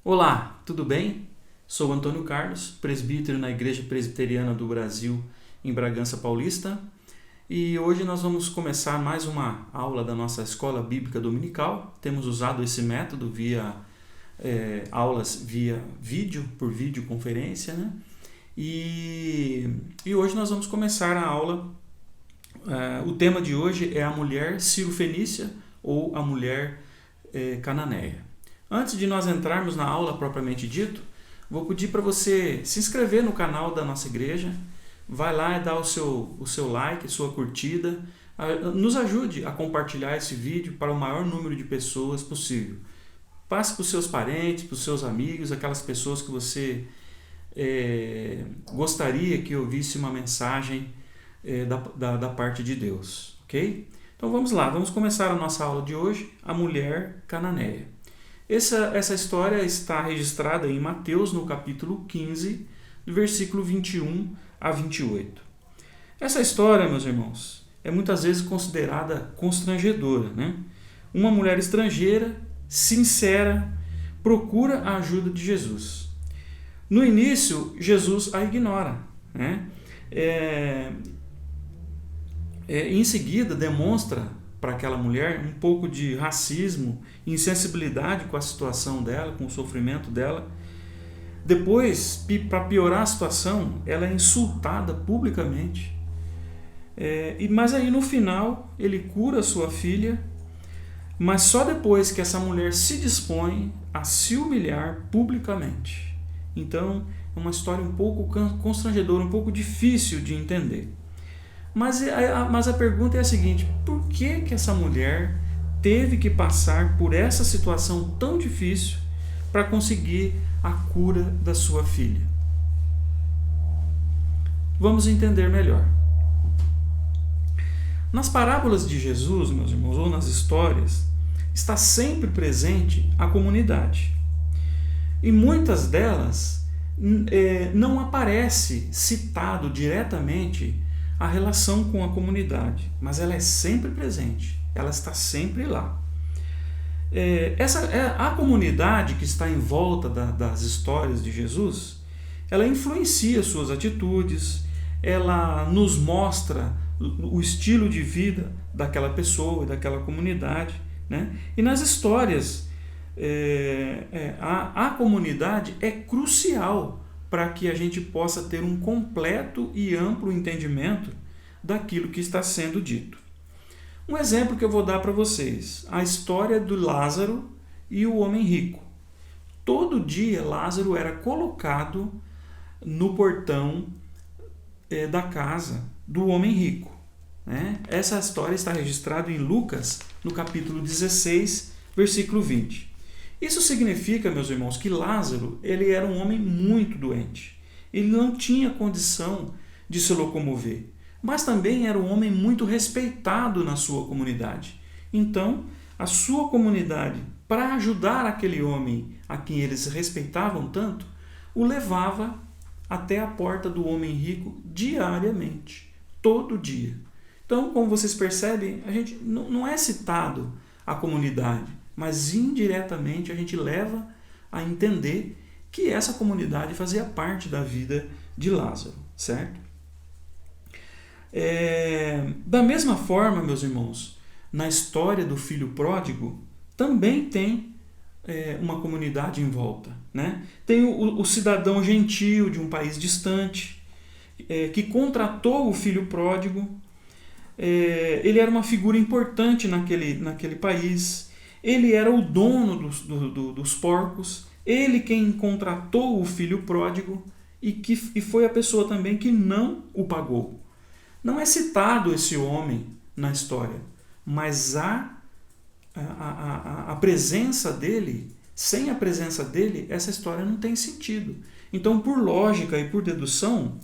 Olá, tudo bem? Sou Antônio Carlos, presbítero na Igreja Presbiteriana do Brasil, em Bragança Paulista, e hoje nós vamos começar mais uma aula da nossa Escola Bíblica Dominical. Temos usado esse método via aulas via vídeo, por videoconferência, né? E hoje nós vamos começar a aula. O tema de hoje é a mulher Ciro-fenícia ou a mulher cananeia. Antes de nós entrarmos na aula propriamente dito, vou pedir para você se inscrever no canal da nossa igreja. Vai lá e dá o seu like, sua curtida. Nos ajude a compartilhar esse vídeo para o maior número de pessoas possível. Passe para os seus parentes, para os seus amigos, aquelas pessoas que você gostaria que ouvisse uma mensagem da parte de Deus. Ok? Então vamos lá, vamos começar a nossa aula de hoje, a mulher cananeia. Essa história está registrada em Mateus, no capítulo 15, do versículo 21 a 28. Essa história, meus irmãos, é muitas vezes considerada constrangedora, né? Uma mulher estrangeira, sincera, procura a ajuda de Jesus. No início, Jesus a ignora, né? Em seguida, demonstra para aquela mulher um pouco de racismo, insensibilidade com a situação dela, com o sofrimento dela. Depois, para piorar a situação, ela é insultada publicamente. Mas aí no final, ele cura sua filha, mas só depois que essa mulher se dispõe a se humilhar publicamente. Então, é uma história um pouco constrangedora, um pouco difícil de entender. Mas a pergunta é a seguinte: por que essa mulher teve que passar por essa situação tão difícil para conseguir a cura da sua filha? Vamos entender melhor. Nas parábolas de Jesus, meus irmãos, ou nas histórias, está sempre presente a comunidade. E muitas delas não aparece citado diretamente a relação com a comunidade, mas ela é sempre presente, ela está sempre lá. A comunidade que está em volta das histórias de Jesus, ela influencia suas atitudes, ela nos mostra o estilo de vida daquela pessoa, daquela comunidade, né? E nas histórias, a comunidade é crucial para que a gente possa ter um completo e amplo entendimento daquilo que está sendo dito. Um exemplo que eu vou dar para vocês, a história do Lázaro e o homem rico. Todo dia Lázaro era colocado no portão da casa do homem rico, né? Essa história está registrada em Lucas, no capítulo 16, versículo 20. Isso significa, meus irmãos, que Lázaro ele era um homem muito doente. Ele não tinha condição de se locomover, mas também era um homem muito respeitado na sua comunidade. Então, a sua comunidade, para ajudar aquele homem a quem eles respeitavam tanto, o levava até a porta do homem rico diariamente, todo dia. Então, como vocês percebem, a gente não é citado a comunidade, mas indiretamente a gente leva a entender que essa comunidade fazia parte da vida de Lázaro, certo? Da mesma forma, meus irmãos, na história do filho pródigo, também tem uma comunidade em volta, né? Tem o cidadão gentio de um país distante, que contratou o filho pródigo. Ele era uma figura importante naquele país. Ele era o dono dos porcos, ele quem contratou o filho pródigo e foi a pessoa também que não o pagou. Não é citado esse homem na história, mas a presença dele, sem a presença dele, essa história não tem sentido. Então, por lógica e por dedução,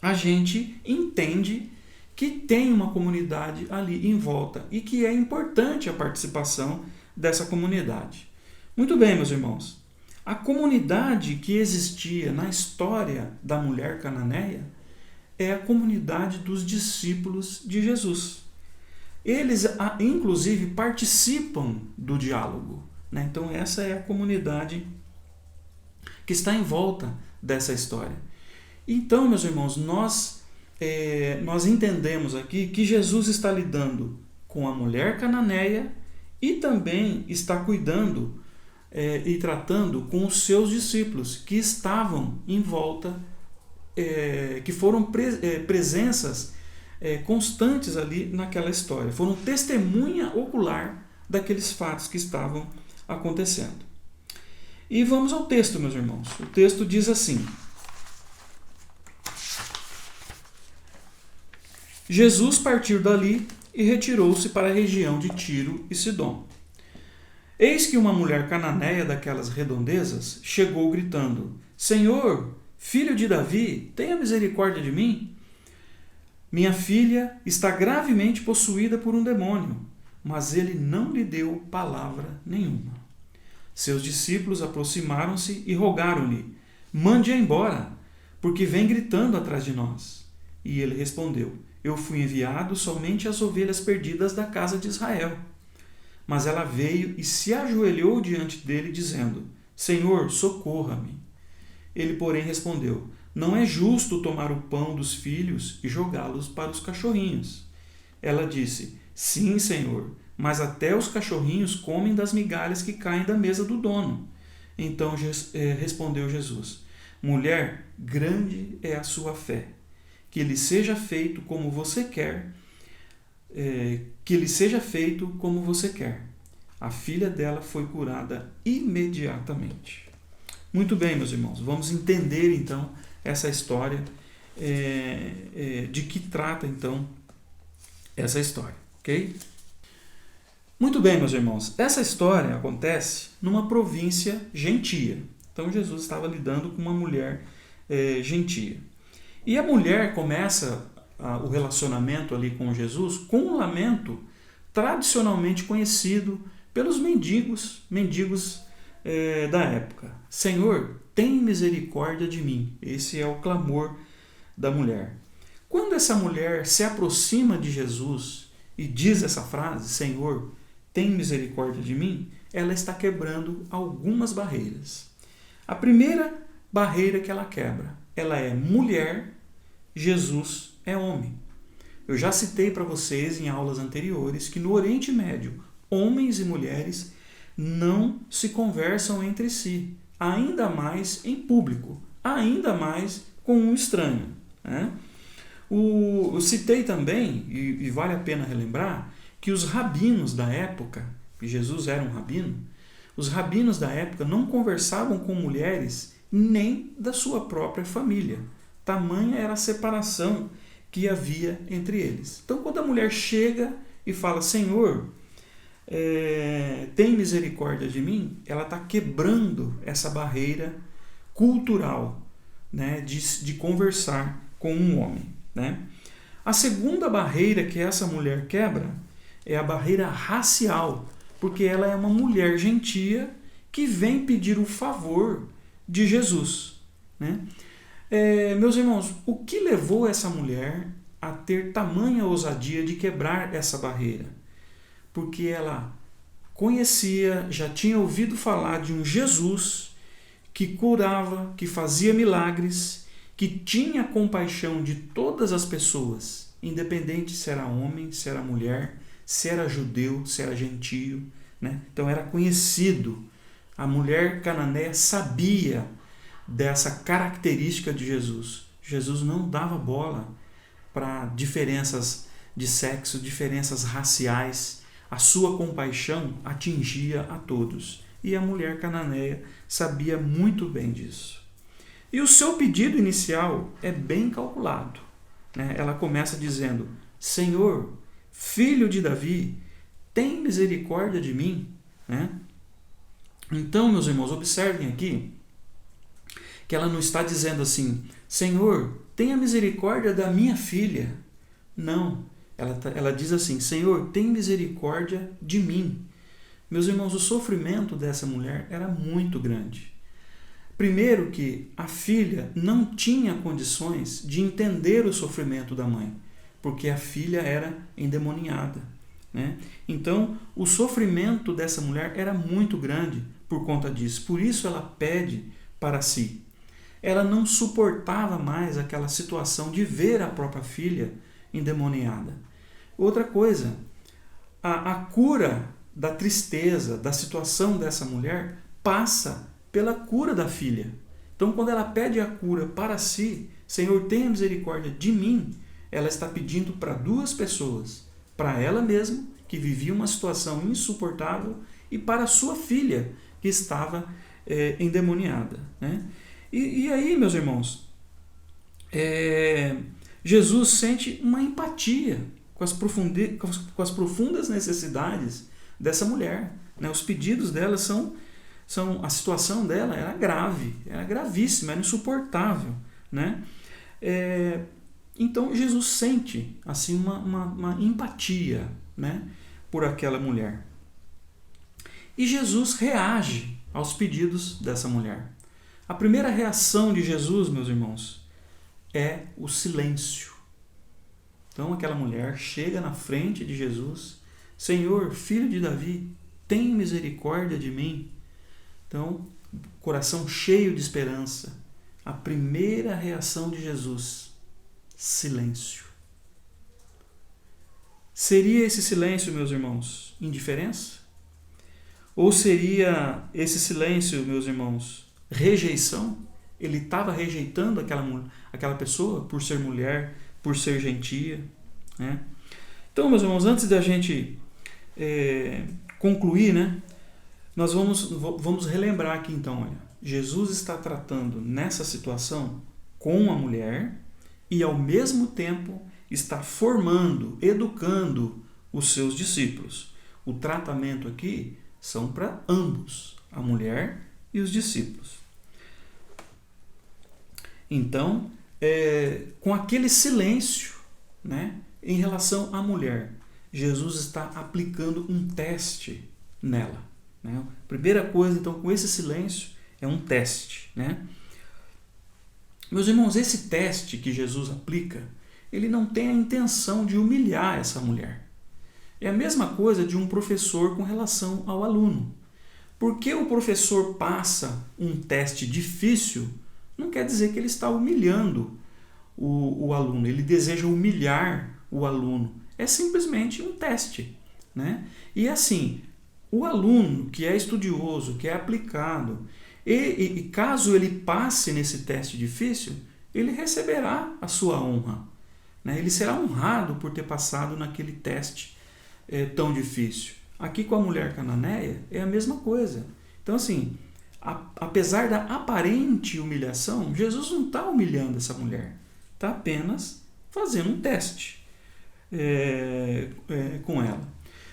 a gente entende que tem uma comunidade ali em volta e que é importante a participação dessa comunidade. Muito bem, meus irmãos. A comunidade que existia na história da mulher cananeia é a comunidade dos discípulos de Jesus. Eles, inclusive, participam do diálogo. né? Então essa é a comunidade que está em volta dessa história. Então, meus irmãos, nós entendemos aqui que Jesus está lidando com a mulher cananeia e também está cuidando e tratando com os seus discípulos que estavam em volta, que foram presenças constantes ali naquela história, foram testemunha ocular daqueles fatos que estavam acontecendo. E vamos ao texto, meus irmãos. O texto diz assim: Jesus partiu dali e retirou-se para a região de Tiro e Sidom. Eis que uma mulher cananeia daquelas redondezas chegou gritando: Senhor, filho de Davi, tenha misericórdia de mim. Minha filha está gravemente possuída por um demônio. Mas ele não lhe deu palavra nenhuma. Seus discípulos aproximaram-se e rogaram-lhe: Mande-a embora, porque vem gritando atrás de nós. E ele respondeu: Eu fui enviado somente às ovelhas perdidas da casa de Israel. Mas ela veio e se ajoelhou diante dele, dizendo: Senhor, socorra-me. Ele, porém, respondeu: Não é justo tomar o pão dos filhos e jogá-los para os cachorrinhos. Ela disse: Sim, Senhor, mas até os cachorrinhos comem das migalhas que caem da mesa do dono. Então respondeu Jesus: Mulher, grande é a sua fé. Que lhe seja feito como você quer. Que lhe seja feito como você quer. A filha dela foi curada imediatamente. Muito bem, meus irmãos, vamos entender então essa história, de que trata então essa história, ok? Muito bem, meus irmãos, essa história acontece numa província gentia. Então Jesus estava lidando com uma mulher gentia. E a mulher começa o relacionamento ali com Jesus com um lamento tradicionalmente conhecido pelos mendigos da época. Senhor, tem misericórdia de mim. Esse é o clamor da mulher. Quando essa mulher se aproxima de Jesus e diz essa frase, Senhor, tem misericórdia de mim, ela está quebrando algumas barreiras. A primeira barreira que ela quebra, ela é mulher, Jesus é homem. Eu já citei para vocês em aulas anteriores que no Oriente Médio, homens e mulheres não se conversam entre si, ainda mais em público, ainda mais com um estranho, né? Eu citei também, e vale a pena relembrar, que os rabinos da época, que Jesus era um rabino, os rabinos da época não conversavam com mulheres nem da sua própria família. Tamanha era a separação que havia entre eles. Então, quando a mulher chega e fala, Senhor, tem misericórdia de mim, ela está quebrando essa barreira cultural, né, de conversar com um homem, né? A segunda barreira que essa mulher quebra é a barreira racial, porque ela é uma mulher gentia que vem pedir o favor de Jesus, né? Meus irmãos, o que levou essa mulher a ter tamanha ousadia de quebrar essa barreira? Porque ela conhecia, já tinha ouvido falar de um Jesus que curava, que fazia milagres, que tinha compaixão de todas as pessoas, independente se era homem, se era mulher, se era judeu, se era gentio, né? Então era conhecido. A mulher cananeia sabia dessa característica de Jesus. Jesus não dava bola para diferenças de sexo, diferenças raciais. A sua compaixão atingia a todos. E a mulher cananeia sabia muito bem disso. E o seu pedido inicial é bem calculado, né? Ela começa dizendo, Senhor, filho de Davi, tem misericórdia de mim, né? Então, meus irmãos, observem aqui que ela não está dizendo assim, Senhor, tenha misericórdia da minha filha. Não, ela diz assim, Senhor, tem misericórdia de mim. Meus irmãos, o sofrimento dessa mulher era muito grande. Primeiro que a filha não tinha condições de entender o sofrimento da mãe, porque a filha era endemoniada. né? Então, o sofrimento dessa mulher era muito grande por conta disso. Por isso ela pede para si. Ela não suportava mais aquela situação de ver a própria filha endemoniada. Outra coisa, a cura da tristeza, da situação dessa mulher, passa pela cura da filha. Então, quando ela pede a cura para si, Senhor, tenha misericórdia de mim, ela está pedindo para duas pessoas, para ela mesma, que vivia uma situação insuportável, e para a sua filha, que estava endemoniada, né? E aí, meus irmãos, Jesus sente uma empatia com as profundas necessidades dessa mulher, né? Os pedidos dela a situação dela era grave, era gravíssima, era insuportável, né? Então Jesus sente assim uma empatia, né, por aquela mulher. E Jesus reage aos pedidos dessa mulher. A primeira reação de Jesus, meus irmãos, é o silêncio. Então aquela mulher chega na frente de Jesus: Senhor, filho de Davi, tem misericórdia de mim. Então, coração cheio de esperança. A primeira reação de Jesus: silêncio. Seria esse silêncio, meus irmãos, indiferença? Ou seria esse silêncio, meus irmãos, rejeição? Ele estava rejeitando aquela pessoa por ser mulher, por ser gentia, né? Então, meus irmãos, antes da gente concluir, né, nós vamos relembrar aqui então, olha, Jesus está tratando nessa situação com a mulher e ao mesmo tempo está formando, educando os seus discípulos. O tratamento aqui são para ambos, a mulher e os discípulos. Então, com aquele silêncio, né, em relação à mulher, Jesus está aplicando um teste nela, né? Primeira coisa, então, com esse silêncio, é um teste, né? Meus irmãos, esse teste que Jesus aplica, ele não tem a intenção de humilhar essa mulher. É a mesma coisa de um professor com relação ao aluno. Porque o professor passa um teste difícil, não quer dizer que ele está humilhando o aluno, ele deseja humilhar o aluno. É simplesmente um teste, né? E assim, o aluno que é estudioso, que é aplicado, e caso ele passe nesse teste difícil, ele receberá a sua honra, né? Ele será honrado por ter passado naquele teste tão difícil. Aqui com a mulher cananeia é a mesma coisa. Então assim, apesar da aparente humilhação, Jesus não está humilhando essa mulher, está apenas fazendo um teste com ela.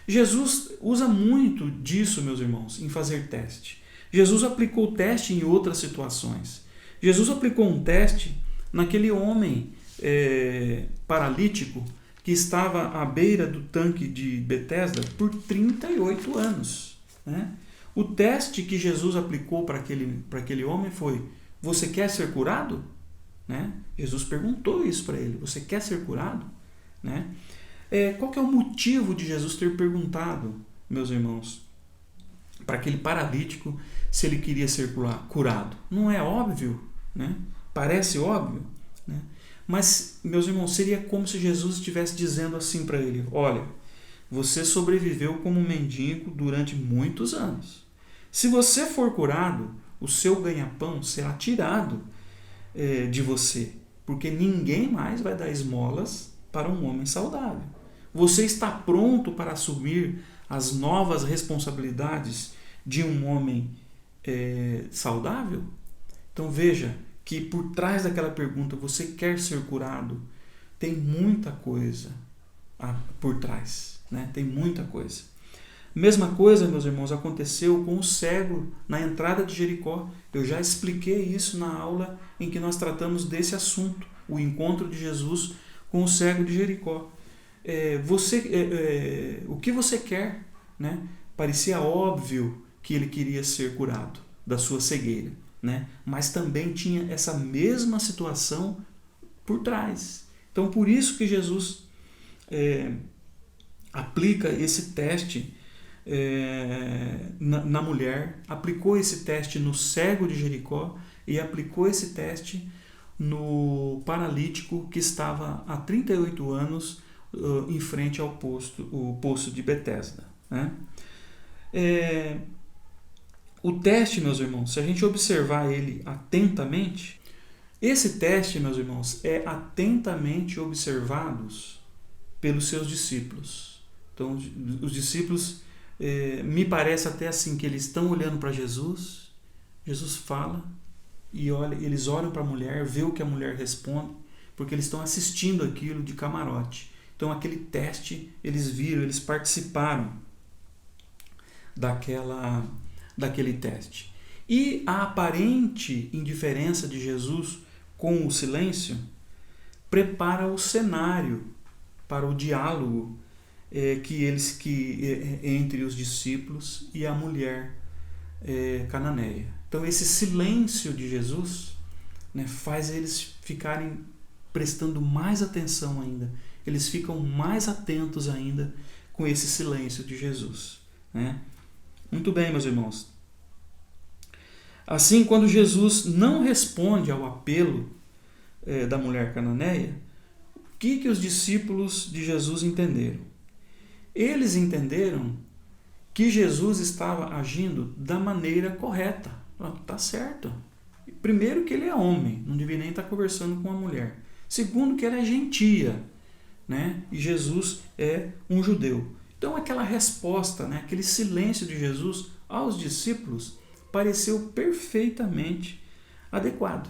Jesus usa muito disso, meus irmãos, em fazer teste. Jesus aplicou teste em outras situações. Jesus aplicou um teste naquele homem paralítico que estava à beira do tanque de Betesda por 38 anos, né? O teste que Jesus aplicou para aquele homem foi: você quer ser curado? Né? Jesus perguntou isso para ele: você quer ser curado? Né? Qual que é o motivo de Jesus ter perguntado, meus irmãos, para aquele paralítico se ele queria ser curado? Não é óbvio, né? Parece óbvio, né? Mas, meus irmãos, seria como se Jesus estivesse dizendo assim para ele: olha, você sobreviveu como um mendigo durante muitos anos. Se você for curado, o seu ganha-pão será tirado de você, porque ninguém mais vai dar esmolas para um homem saudável. Você está pronto para assumir as novas responsabilidades de um homem saudável? Então veja que por trás daquela pergunta, você quer ser curado, tem muita coisa por trás, né? Tem muita coisa. Mesma coisa, meus irmãos, aconteceu com o cego na entrada de Jericó. Eu já expliquei isso na aula em que nós tratamos desse assunto, o encontro de Jesus com o cego de Jericó. O que você quer, né? Parecia óbvio que ele queria ser curado da sua cegueira, né? Mas também tinha essa mesma situação por trás. Então, por isso que Jesus aplica esse teste na mulher, aplicou esse teste no cego de Jericó e aplicou esse teste no paralítico que estava há 38 anos em frente ao poço de Betesda, né? O teste, meus irmãos, se a gente observar ele atentamente, esse teste, meus irmãos, é atentamente observado pelos seus discípulos. Então, os discípulos, me parece até assim, que eles estão olhando para Jesus, Jesus fala, e eles olham para a mulher, vê o que a mulher responde, porque eles estão assistindo aquilo de camarote. Então, aquele teste, eles viram, eles participaram daquele teste. E a aparente indiferença de Jesus com o silêncio prepara o cenário para o diálogo entre os discípulos e a mulher cananeia. Então, esse silêncio de Jesus, né, faz eles ficarem prestando mais atenção ainda. Eles ficam mais atentos ainda com esse silêncio de Jesus, né? Muito bem, meus irmãos. Assim, quando Jesus não responde ao apelo da mulher cananeia, o que os discípulos de Jesus entenderam? Eles entenderam que Jesus estava agindo da maneira correta. Tá certo. Primeiro, que ele é homem, não devia nem estar conversando com a mulher. Segundo, que ela é gentia, né? E Jesus é um judeu. Então, aquela resposta, né, aquele silêncio de Jesus aos discípulos pareceu perfeitamente adequado,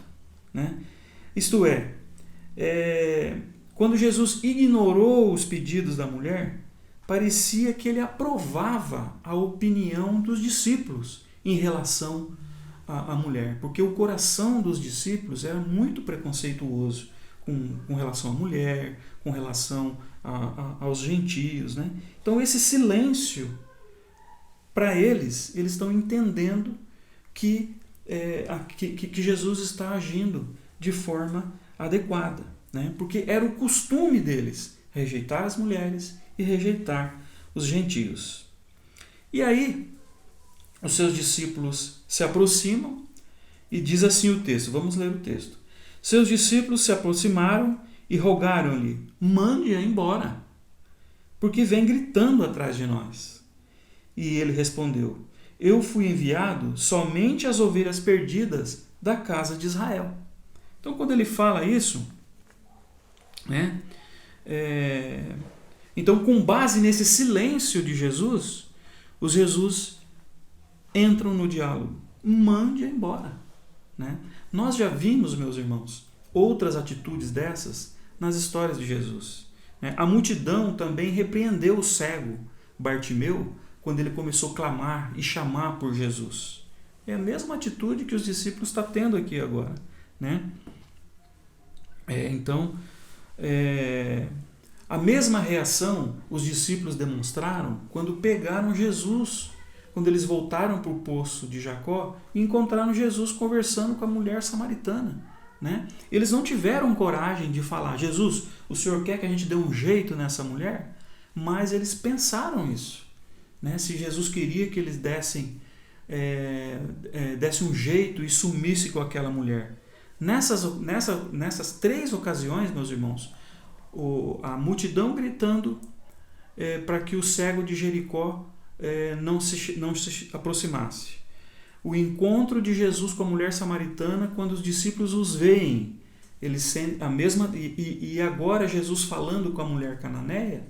né? Isto quando Jesus ignorou os pedidos da mulher, parecia que ele aprovava a opinião dos discípulos em relação à mulher, porque o coração dos discípulos era muito preconceituoso com relação à mulher, com relação aos gentios, né? Então, esse silêncio, para eles estão entendendo que Jesus está agindo de forma adequada, né? Porque era o costume deles rejeitar as mulheres e rejeitar os gentios. E aí, os seus discípulos se aproximam e diz assim o texto, vamos ler o texto. Seus discípulos se aproximaram e rogaram-lhe, mande-a embora, porque vem gritando atrás de nós. E ele respondeu, eu fui enviado somente às ovelhas perdidas da casa de Israel. Então, quando ele fala isso, né, então, com base nesse silêncio de Jesus, os Jesus entram no diálogo. Mande-a embora, né? Nós já vimos, meus irmãos, outras atitudes dessas nas histórias de Jesus. A multidão também repreendeu o cego Bartimeu quando ele começou a clamar e chamar por Jesus. É a mesma atitude que os discípulos estão tendo aqui agora, né? A mesma reação os discípulos demonstraram quando pegaram Jesus, quando eles voltaram para o poço de Jacó e encontraram Jesus conversando com a mulher samaritana, né? Eles não tiveram coragem de falar, Jesus, o Senhor quer que a gente dê um jeito nessa mulher? Mas eles pensaram isso, né? Se Jesus queria que eles dessem um jeito e sumisse com aquela mulher. Nessas 3 ocasiões, meus irmãos, a multidão gritando para que o cego de Jericó não se aproximasse. O encontro de Jesus com a mulher samaritana, quando os discípulos os veem, eles sentem a mesma, e agora Jesus falando com a mulher cananeia,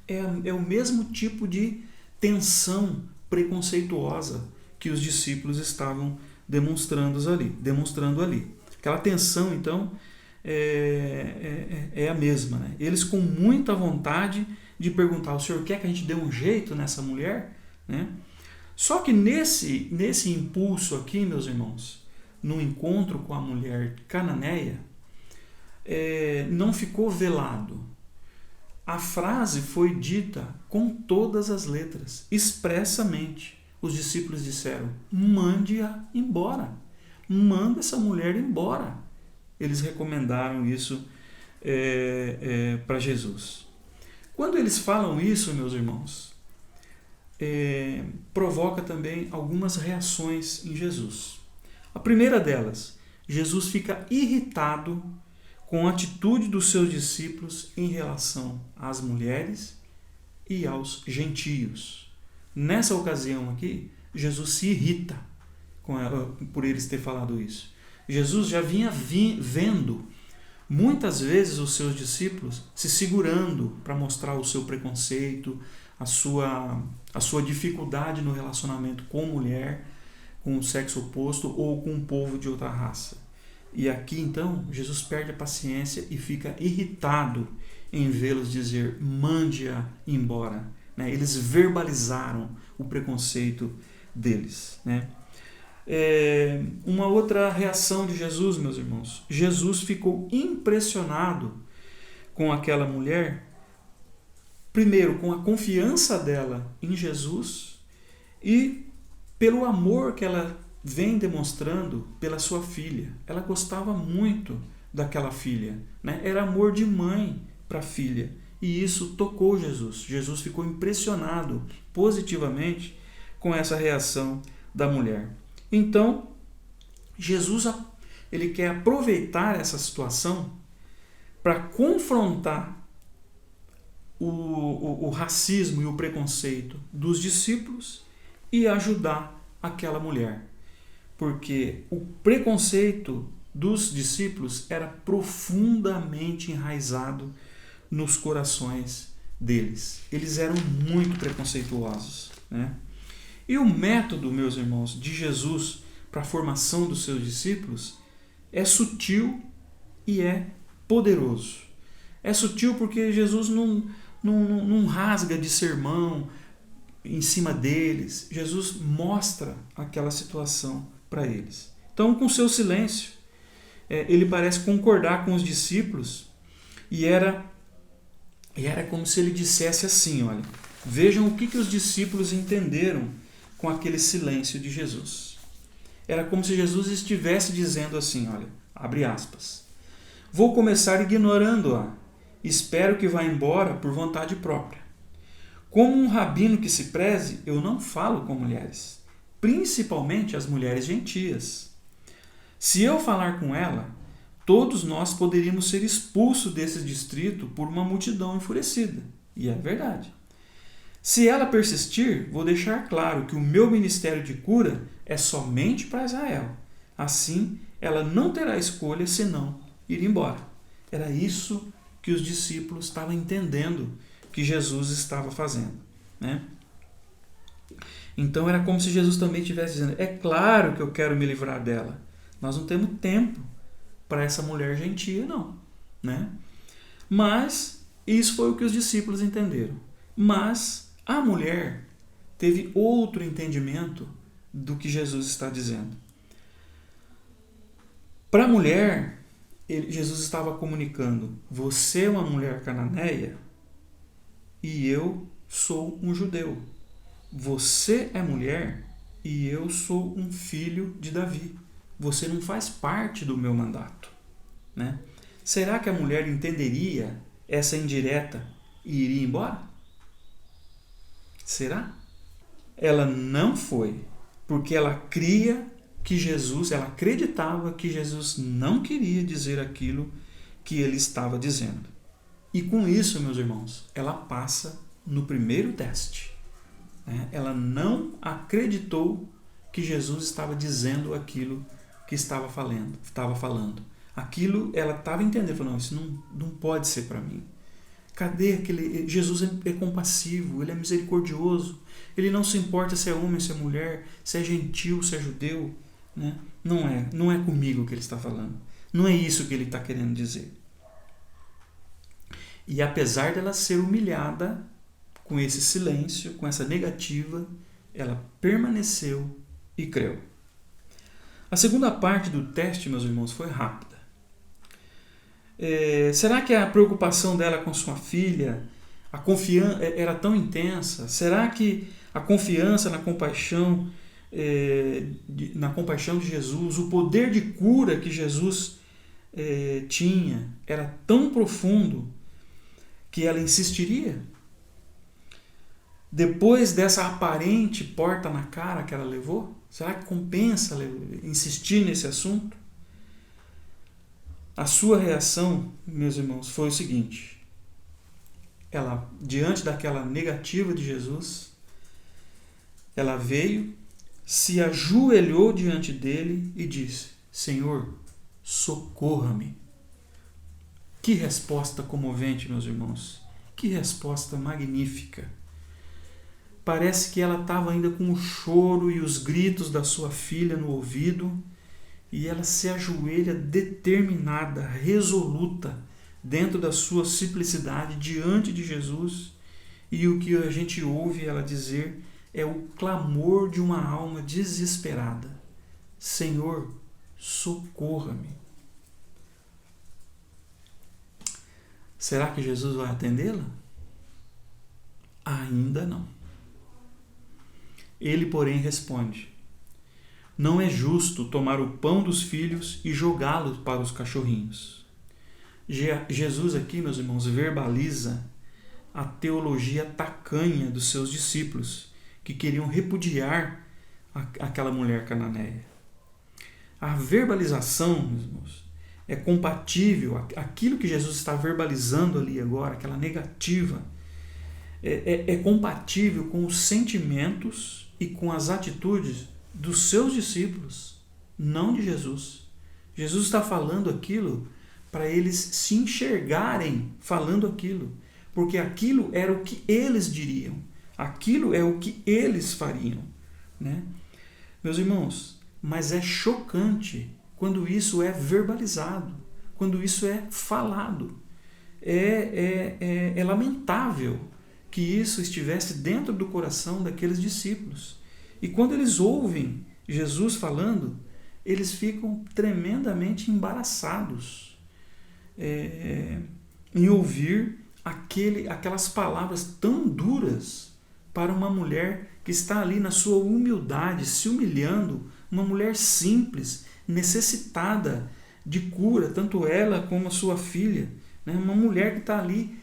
é o mesmo tipo de tensão preconceituosa que os discípulos estavam demonstrando ali. Aquela tensão, então, é a mesma, né? Eles com muita vontade de perguntar, o Senhor quer que a gente dê um jeito nessa mulher? Né? Só que nesse impulso aqui, meus irmãos, no encontro com a mulher cananeia, não ficou velado. A frase foi dita com todas as letras, expressamente. Os discípulos disseram, mande-a embora. Manda essa mulher embora. Eles recomendaram isso para Jesus. Quando eles falam isso, meus irmãos, provoca também algumas reações em Jesus. A primeira delas, Jesus fica irritado com a atitude dos seus discípulos em relação às mulheres e aos gentios. Nessa ocasião aqui, Jesus se irrita por eles terem falado isso. Jesus já vinha vendo muitas vezes os seus discípulos se segurando para mostrar o seu preconceito, a sua dificuldade no relacionamento com mulher, com o sexo oposto ou com um povo de outra raça. E aqui então Jesus perde a paciência e fica irritado em vê-los dizer: mande-a embora. Eles verbalizaram o preconceito deles. Uma outra reação de Jesus, meus irmãos, Jesus ficou impressionado com aquela mulher, primeiro com a confiança dela em Jesus e pelo amor que ela vem demonstrando pela sua filha. Ela gostava muito daquela filha, Era amor de mãe para a filha, e isso tocou Jesus. Jesus ficou impressionado positivamente com essa reação da mulher. Então, Jesus ele quer aproveitar essa situação para confrontar o racismo e o preconceito dos discípulos e ajudar aquela mulher. Porque o preconceito dos discípulos era profundamente enraizado nos corações deles. Eles eram muito preconceituosos. E o método, meus irmãos, de Jesus para a formação dos seus discípulos é sutil e é poderoso. É sutil porque Jesus não rasga de sermão em cima deles. Jesus mostra aquela situação para eles. Então, com seu silêncio, ele parece concordar com os discípulos e era como se ele dissesse assim: olha, vejam o que os discípulos entenderam com aquele silêncio de Jesus. Era como se Jesus estivesse dizendo assim, olha, abre aspas, vou começar ignorando-a, espero que vá embora por vontade própria. Como um rabino que se preze, eu não falo com mulheres, principalmente as mulheres gentias. Se eu falar com ela, todos nós poderíamos ser expulsos desse distrito por uma multidão enfurecida. E é verdade. Se ela persistir, vou deixar claro que o meu ministério de cura é somente para Israel. Assim, ela não terá escolha senão ir embora. Era isso que os discípulos estavam entendendo que Jesus estava fazendo. Então era como se Jesus também estivesse dizendo: é claro que eu quero me livrar dela. Nós não temos tempo para essa mulher gentia, não. Mas isso foi o que os discípulos entenderam. Mas a mulher teve outro entendimento do que Jesus está dizendo. Para a mulher, Jesus estava comunicando: você é uma mulher cananeia e eu sou um judeu. Você é mulher e eu sou um filho de Davi. Você não faz parte do meu mandato. Será que a mulher entenderia essa indireta e iria embora? Será? Ela não foi, porque ela acreditava que Jesus não queria dizer aquilo que ele estava dizendo. E com isso, meus irmãos, ela passa no primeiro teste. Ela não acreditou que Jesus estava dizendo aquilo que estava falando. Aquilo ela estava entendendo, falou: não, isso não pode ser para mim. Cadê aquele... Jesus é compassivo, ele é misericordioso, ele não se importa se é homem, se é mulher, se é gentil, se é judeu. Não é comigo que ele está falando. Não é isso que ele está querendo dizer. E apesar dela ser humilhada com esse silêncio, com essa negativa, ela permaneceu e creu. A segunda parte do teste, meus irmãos, foi rápida. Será que a preocupação dela com sua filha, a confiança era tão intensa? Será que a confiança na compaixão de Jesus, o poder de cura que Jesus tinha, era tão profundo que ela insistiria? Depois dessa aparente porta na cara que ela levou, será que compensa insistir nesse assunto? A sua reação, meus irmãos, foi o seguinte: ela, diante daquela negativa de Jesus, ela veio, se ajoelhou diante dele e disse: Senhor, socorra-me. Que resposta comovente, meus irmãos. Que resposta magnífica. Parece que ela estava ainda com o choro e os gritos da sua filha no ouvido, e ela se ajoelha determinada, resoluta, dentro da sua simplicidade, diante de Jesus, e o que a gente ouve ela dizer é o clamor de uma alma desesperada: Senhor, socorra-me. Será que Jesus vai atendê-la? Ainda não. Ele, porém, responde: não é justo tomar o pão dos filhos e jogá-lo para os cachorrinhos. Jesus aqui, meus irmãos, verbaliza a teologia tacanha dos seus discípulos, que queriam repudiar aquela mulher cananeia. A verbalização, meus irmãos, é compatível, aquilo que Jesus está verbalizando ali agora, aquela negativa, é compatível com os sentimentos e com as atitudes dos seus discípulos, não de Jesus. Jesus está falando aquilo para eles se enxergarem falando aquilo, porque aquilo era o que eles diriam, aquilo é o que eles fariam, né? Meus irmãos, mas é chocante quando isso é verbalizado, quando isso é falado. É lamentável que isso estivesse dentro do coração daqueles discípulos. E quando eles ouvem Jesus falando, eles ficam tremendamente embaraçados em ouvir aquelas palavras tão duras para uma mulher que está ali na sua humildade, se humilhando, uma mulher simples, necessitada de cura, tanto ela como a sua filha, né? Uma mulher que está ali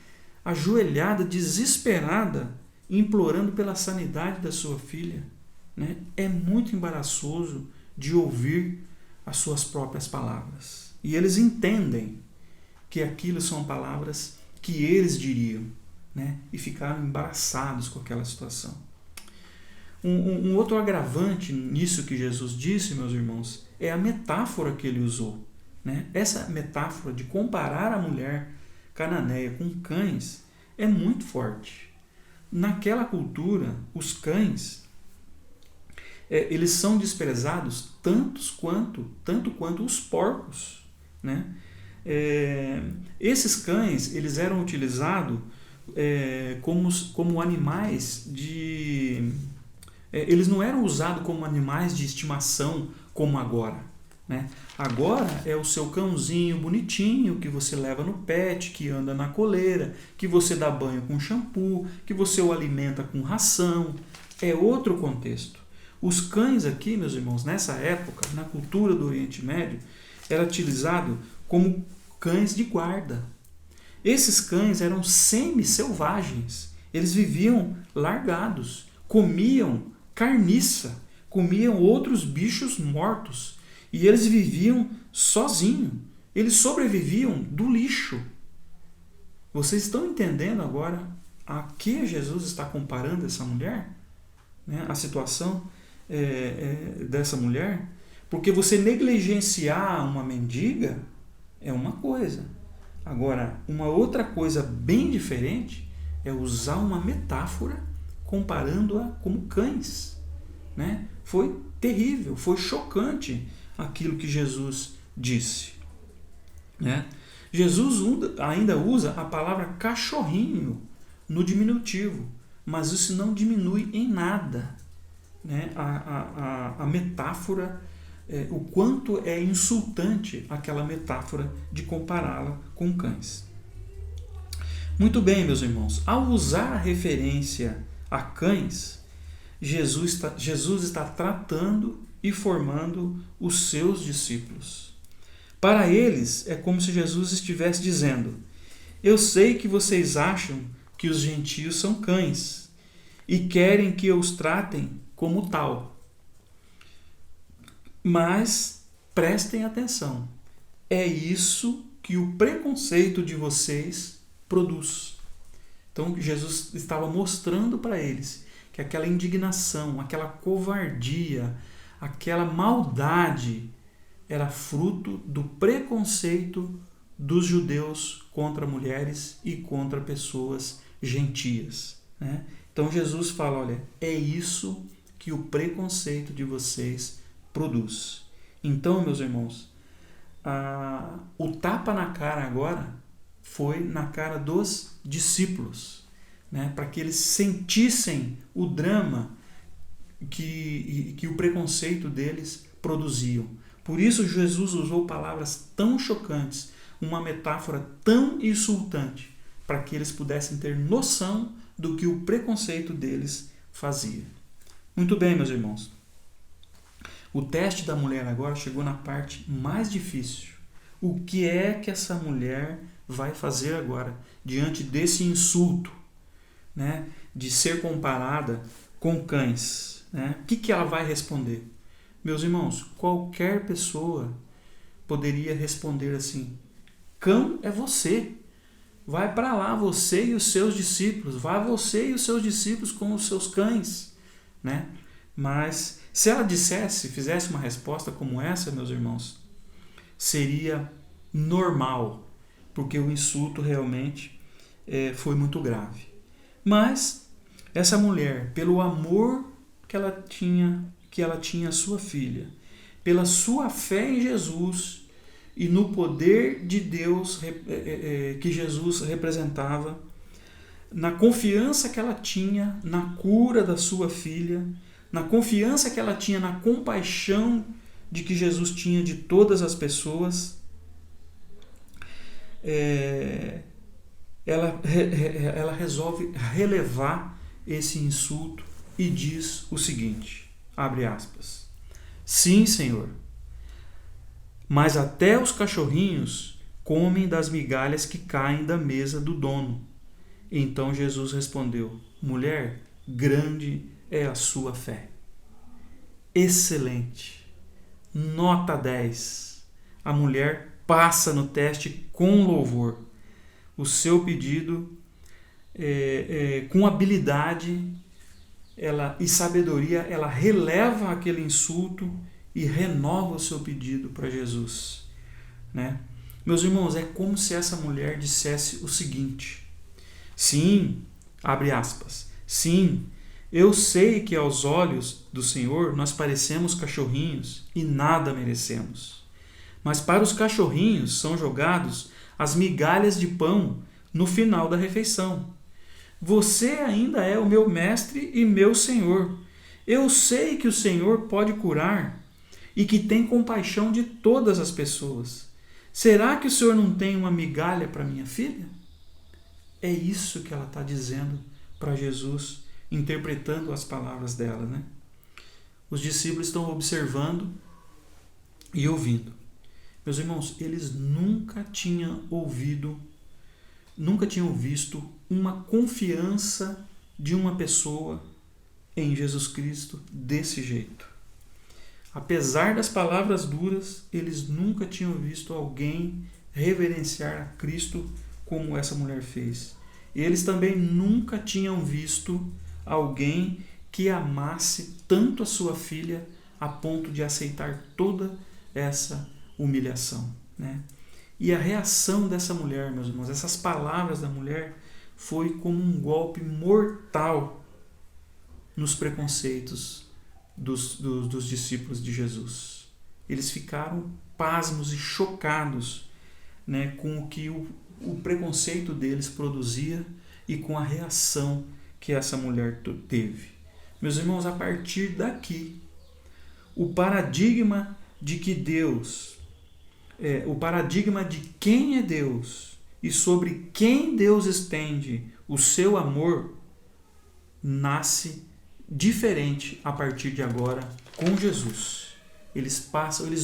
ajoelhada, desesperada, implorando pela sanidade da sua filha, né? É muito embaraçoso de ouvir as suas próprias palavras. E eles entendem que aquilo são palavras que eles diriam, né? E ficaram embaraçados com aquela situação. Um outro agravante nisso que Jesus disse, meus irmãos, é a metáfora que ele usou, né? Essa metáfora de comparar a mulher cananeia com cães é muito forte. Naquela cultura, os cães eles são desprezados tanto quanto os porcos, né? Esses cães eles eram utilizados como animais de... eles não eram usados como animais de estimação como agora, né? Agora é o seu cãozinho bonitinho que você leva no pet, que anda na coleira, que você dá banho com shampoo, que você o alimenta com ração. É outro contexto. Os cães aqui, meus irmãos, nessa época, na cultura do Oriente Médio, era utilizado como cães de guarda. Esses cães eram semi-selvagens. Eles viviam largados, comiam carniça, comiam outros bichos mortos. E eles viviam sozinhos. Eles sobreviviam do lixo. Vocês estão entendendo agora a que Jesus está comparando essa mulher? Né? A situação dessa mulher? Porque você negligenciar uma mendiga é uma coisa. Agora, uma outra coisa bem diferente é usar uma metáfora comparando-a como cães, né? Foi terrível, foi chocante aquilo que Jesus disse, né? Jesus ainda usa a palavra cachorrinho no diminutivo, mas isso não diminui em nada, né? A metáfora, o quanto é insultante aquela metáfora de compará-la com cães. Muito bem, meus irmãos, ao usar a referência a cães, Jesus está tratando e formando os seus discípulos. Para eles, é como se Jesus estivesse dizendo: Eu sei que vocês acham que os gentios são cães e querem que eu os tratem como tal. Mas prestem atenção. É isso que o preconceito de vocês produz. Então Jesus estava mostrando para eles que aquela indignação, aquela covardia, aquela maldade era fruto do preconceito dos judeus contra mulheres e contra pessoas gentias, né? Então Jesus fala, olha, é isso que o preconceito de vocês produz. Então, meus irmãos, o tapa na cara agora foi na cara dos discípulos, né? Para que eles sentissem o drama que o preconceito deles produziam. Por isso Jesus usou palavras tão chocantes, uma metáfora tão insultante, para que eles pudessem ter noção do que o preconceito deles fazia. Muito bem, meus irmãos. O teste da mulher agora chegou na parte mais difícil. O que é que essa mulher vai fazer agora diante desse insulto, né, de ser comparada com cães, né? O que ela vai responder? Meus irmãos, qualquer pessoa poderia responder assim: cão é você. Vai para lá, você e os seus discípulos. Vai você e os seus discípulos com os seus cães, né? Mas se ela fizesse uma resposta como essa, meus irmãos, seria normal, porque o insulto realmente foi muito grave. Mas essa mulher, pelo amor que ela tinha à sua filha, pela sua fé em Jesus e no poder de Deus que Jesus representava, na confiança que ela tinha na cura da sua filha, na confiança que ela tinha na compaixão de que Jesus tinha de todas as pessoas, ela resolve relevar esse insulto e diz o seguinte, abre aspas: sim, Senhor, mas até os cachorrinhos comem das migalhas que caem da mesa do dono. Então Jesus respondeu: mulher, grande é a sua fé. Excelente. Nota 10. A mulher passa no teste com louvor. O seu pedido, com habilidade e sabedoria, ela releva aquele insulto e renova o seu pedido para Jesus, né? Meus irmãos, é como se essa mulher dissesse o seguinte: sim, abre aspas, sim, eu sei que aos olhos do Senhor nós parecemos cachorrinhos e nada merecemos. Mas para os cachorrinhos são jogados as migalhas de pão no final da refeição. Você ainda é o meu mestre e meu Senhor. Eu sei que o Senhor pode curar e que tem compaixão de todas as pessoas. Será que o Senhor não tem uma migalha para minha filha? É isso que ela está dizendo para Jesus, interpretando as palavras dela, né? Os discípulos estão observando e ouvindo. Meus irmãos, eles nunca tinham visto uma confiança de uma pessoa em Jesus Cristo desse jeito. Apesar das palavras duras, eles nunca tinham visto alguém reverenciar a Cristo como essa mulher fez. E eles também nunca tinham visto alguém que amasse tanto a sua filha a ponto de aceitar toda essa humilhação, né? E a reação dessa mulher, meus irmãos, essas palavras da mulher, foi como um golpe mortal nos preconceitos dos discípulos de Jesus. Eles ficaram pasmos e chocados, né, com o que o preconceito deles produzia e com a reação que essa mulher teve. Meus irmãos, a partir daqui, o paradigma de que Deus, o paradigma de quem é Deus e sobre quem Deus estende o seu amor, nasce diferente a partir de agora com Jesus. Eles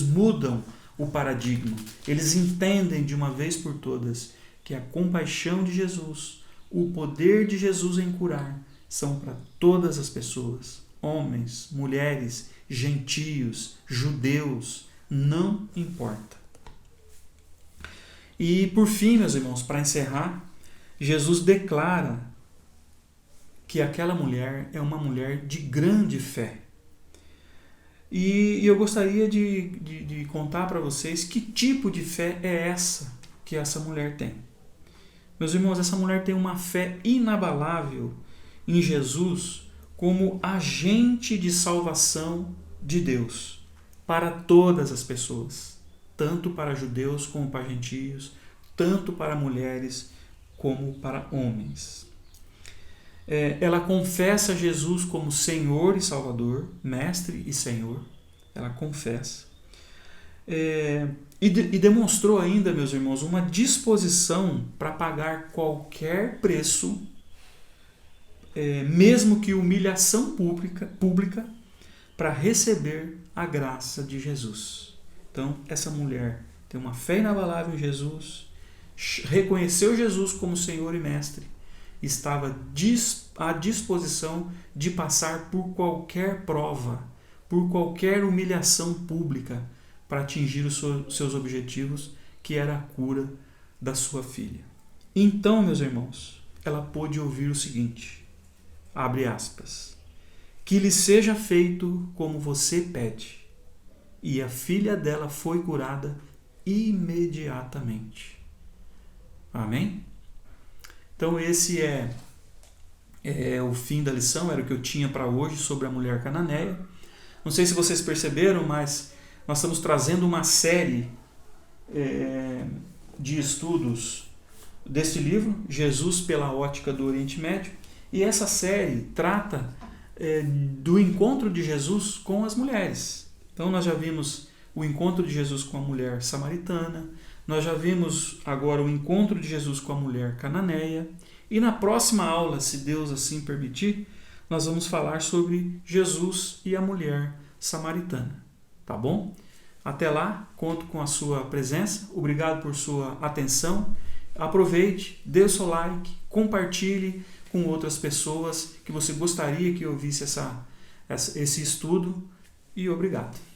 mudam o paradigma, eles entendem de uma vez por todas que a compaixão de Jesus, o poder de Jesus em curar, são para todas as pessoas, homens, mulheres, gentios, judeus, não importa. E por fim, meus irmãos, para encerrar, Jesus declara que aquela mulher é uma mulher de grande fé. E eu gostaria de contar para vocês que tipo de fé é essa que essa mulher tem. Meus irmãos, essa mulher tem uma fé inabalável em Jesus como agente de salvação de Deus para todas as pessoas, tanto para judeus como para gentios, tanto para mulheres como para homens. Ela confessa Jesus como Senhor e Salvador, Mestre e Senhor. Ela confessa. E demonstrou ainda, meus irmãos, uma disposição para pagar qualquer preço, mesmo que humilhação pública, para receber a graça de Jesus. Então, essa mulher tem uma fé inabalável em Jesus, reconheceu Jesus como Senhor e Mestre, estava à disposição de passar por qualquer prova, por qualquer humilhação pública para atingir os seus objetivos, que era a cura da sua filha. Então, meus irmãos, ela pôde ouvir o seguinte, abre aspas, que lhe seja feito como você pede. E a filha dela foi curada imediatamente. Amém? Então esse é o fim da lição, era o que eu tinha para hoje sobre a mulher cananeia. Não sei se vocês perceberam, mas nós estamos trazendo uma série de estudos deste livro, Jesus pela ótica do Oriente Médio, e essa série trata do encontro de Jesus com as mulheres. Então nós já vimos o encontro de Jesus com a mulher samaritana, nós já vimos agora o encontro de Jesus com a mulher cananeia, e na próxima aula, se Deus assim permitir, nós vamos falar sobre Jesus e a mulher samaritana. Tá bom? Até lá, conto com a sua presença, obrigado por sua atenção, aproveite, dê o seu like, compartilhe com outras pessoas que você gostaria que ouvisse esse estudo, e obrigado.